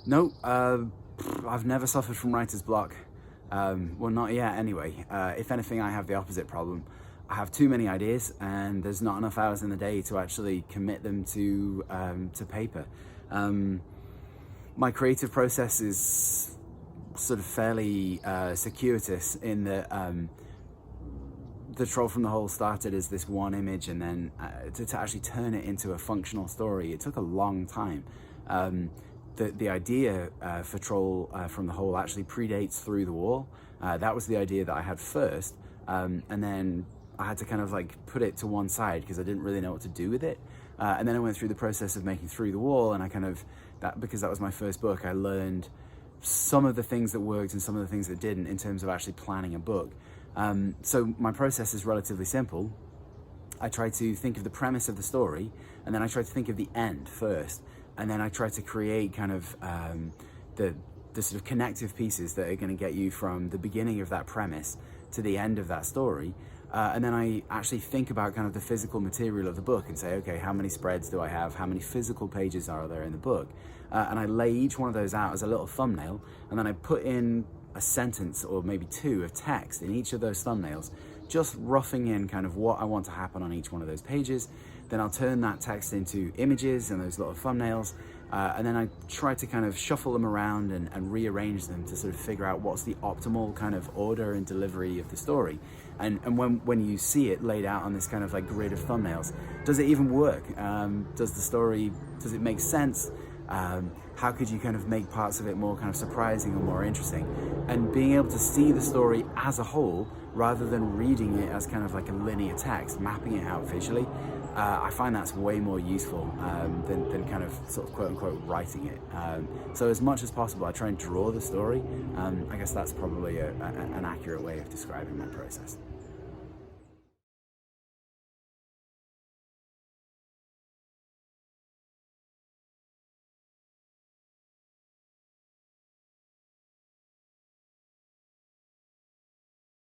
No, I've never suffered from writer's block. Well, not yet anyway. If anything, I have the opposite problem. I have too many ideas and there's not enough hours in the day to actually commit them to paper. My creative process is sort of fairly circuitous in that the Troll from the Hole started as this one image, and then to actually turn it into a functional story, it took a long time. The idea for Troll from the Hole actually predates Through the Wall. That was the idea that I had first, and then I had to kind of like put it to one side because I didn't really know what to do with it. And then I went through the process of making Through the Wall, and I kind of, because that was my first book, I learned some of the things that worked and some of the things that didn't in terms of actually planning a book. So my process is relatively simple. I try to think of the premise of the story, and then I try to think of the end first, and then I try to create kind of the sort of connective pieces that are going to get you from the beginning of that premise to the end of that story. And then I actually think about kind of the physical material of the book and say, okay, how many spreads do I have? How many physical pages are there in the book? And I lay each one of those out as a little thumbnail, and then I put in a sentence or maybe two of text in each of those thumbnails, just roughing in kind of what I want to happen on each one of those pages. Then I'll turn that text into images and those little thumbnails, and then I try to kind of shuffle them around and rearrange them to sort of figure out what's the optimal kind of order and delivery of the story. And when you see it laid out on this kind of like grid of thumbnails, does it even work? Does the story, does it make sense? How could you kind of make parts of it more kind of surprising or more interesting? And being able to see the story as a whole rather than reading it as kind of like a linear text, mapping it out visually, I find that's way more useful than kind of sort of quote unquote writing it. So as much as possible, I try and draw the story. I guess that's probably an accurate way of describing my process.